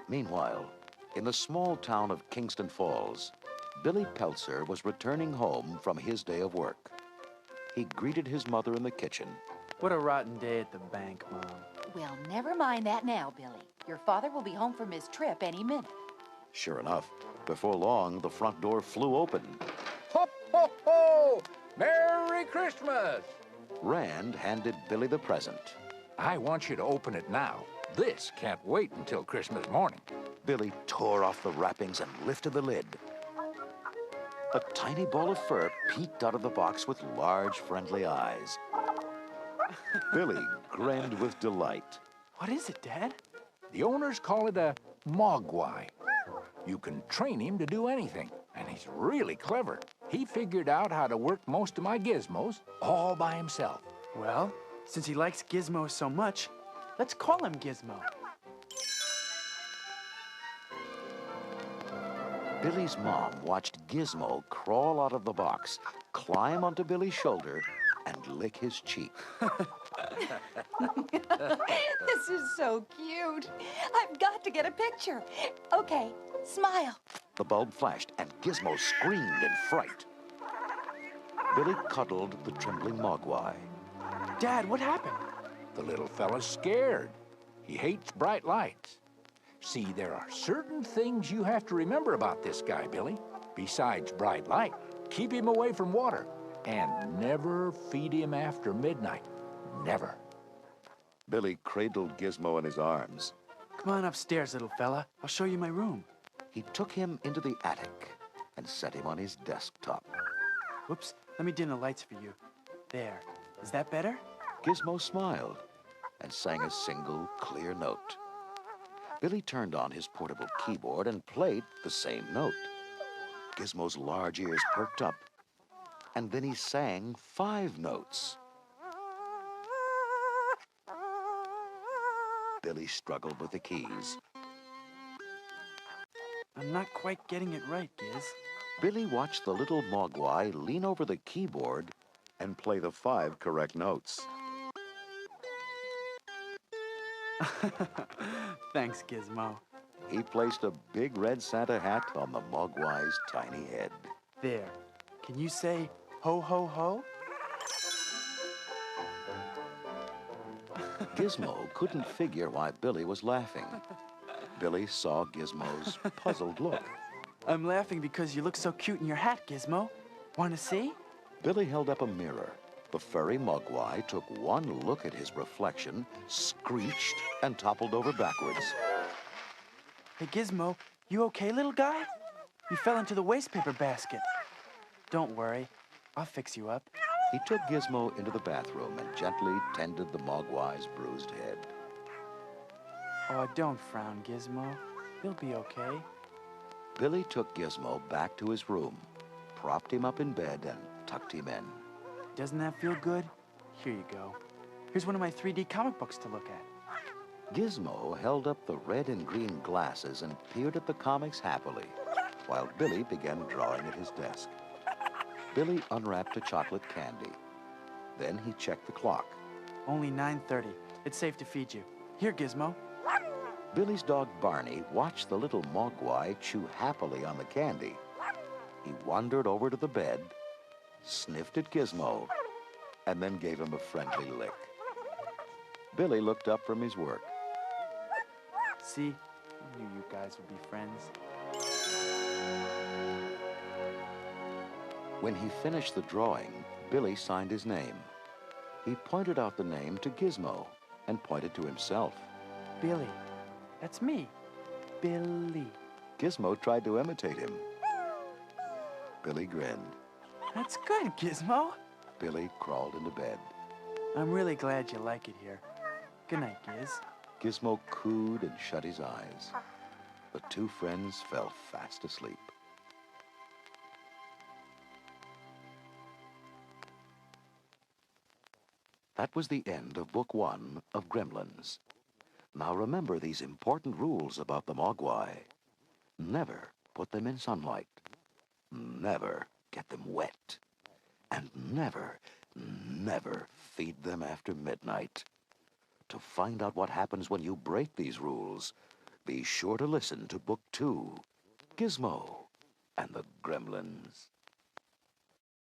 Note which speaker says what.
Speaker 1: Meanwhile, in the small town of Kingston Falls, Billy Peltzer was returning home from his day of work. He greeted his mother in the kitchen.
Speaker 2: What a rotten day at the bank, Mom.
Speaker 3: Well, never mind that now, Billy. Your father will be home from his trip any minute.
Speaker 1: Sure enough, before long, the front door flew open.
Speaker 4: Ho, ho, ho! Merry Christmas!
Speaker 1: Rand handed Billy the present.
Speaker 4: I want you to open it now. This can't wait until Christmas morning.
Speaker 1: Billy tore off the wrappings and lifted the lid. A tiny ball of fur peeked out of the box with large, friendly eyes. Billy grinned with delight.
Speaker 2: What is it, Dad?
Speaker 4: The owners call it a MOGWAI. You can train him to do anything, and he's really clever. He figured out how to work most of my gizmos all by himself.
Speaker 2: Well, since he likes Gizmo so much, let's call him Gizmo.
Speaker 1: Billy's mom watched Gizmo crawl out of the box, climb onto Billy's shoulder, and lick his cheek.
Speaker 3: This is so cute. I've got to get a picture. Okay, smile.
Speaker 1: The bulb flashed, and Gizmo screamed in fright. Billy cuddled the trembling Mogwai.
Speaker 2: Dad, what happened?
Speaker 4: The little fella's scared. He hates bright lights. See, there are certain things you have to remember about this guy, Billy. Besides bright light, keep him away from water. And never feed him after midnight. Never.
Speaker 1: Billy cradled Gizmo in his arms.
Speaker 2: Come on upstairs, little fella. I'll show you my room.
Speaker 1: He took him into the attic and set him on his desktop.
Speaker 2: Whoops, let me dim the lights for you. There. Is that better?
Speaker 1: Gizmo smiled and sang a single clear note. Billy turned on his portable keyboard and played the same note. Gizmo's large ears perked up, and then he sang 5 notes. Billy struggled with the keys.
Speaker 2: I'm not quite getting it right, Giz.
Speaker 1: Billy watched the little Mogwai lean over the keyboard and play the 5 correct notes.
Speaker 2: Thanks, Gizmo.
Speaker 1: He placed a big red Santa hat on the Mogwai's tiny head.
Speaker 2: There. Can you say ho, ho, ho?
Speaker 1: Gizmo couldn't figure why Billy was laughing. Billy saw Gizmo's puzzled look.
Speaker 2: I'm laughing because you look so cute in your hat, Gizmo. Want to see?
Speaker 1: Billy held up a mirror. The furry Mogwai took one look at his reflection, screeched, and toppled over backwards.
Speaker 2: Hey, Gizmo, you okay, little guy? You fell into the wastepaper basket. Don't worry, I'll fix you up.
Speaker 1: He took Gizmo into the bathroom and gently tended the Mogwai's bruised head.
Speaker 2: Oh, don't frown, Gizmo. You'll be okay.
Speaker 1: Billy took Gizmo back to his room, propped him up in bed, and tucked him in.
Speaker 2: Doesn't that feel good? Here you go. Here's one of my 3D comic books to look at.
Speaker 1: Gizmo held up the red and green glasses and peered at the comics happily, while Billy began drawing at his desk. Billy unwrapped a chocolate candy. Then he checked the clock.
Speaker 2: Only 9:30. It's safe to feed you. Here, Gizmo.
Speaker 1: Billy's dog Barney watched the little Mogwai chew happily on the candy. He wandered over to the bed, sniffed at Gizmo, and then gave him a friendly lick. Billy looked up from his work.
Speaker 2: See, I knew you guys would be friends.
Speaker 1: When he finished the drawing, Billy signed his name. He pointed out the name to Gizmo and pointed to himself.
Speaker 2: Billy. That's me. Billy.
Speaker 1: Gizmo tried to imitate him. Billy grinned.
Speaker 2: That's good, Gizmo.
Speaker 1: Billy crawled into bed.
Speaker 2: I'm really glad you like it here. Good night, Giz.
Speaker 1: Gizmo cooed and shut his eyes. The two friends fell fast asleep. That was the end of Book 1 of Gremlins. Now remember these important rules about the Mogwai. Never put them in sunlight. Never get them wet. And never, never feed them after midnight. To find out what happens when you break these rules, Be sure to listen to Book 2, Gizmo and the Gremlins.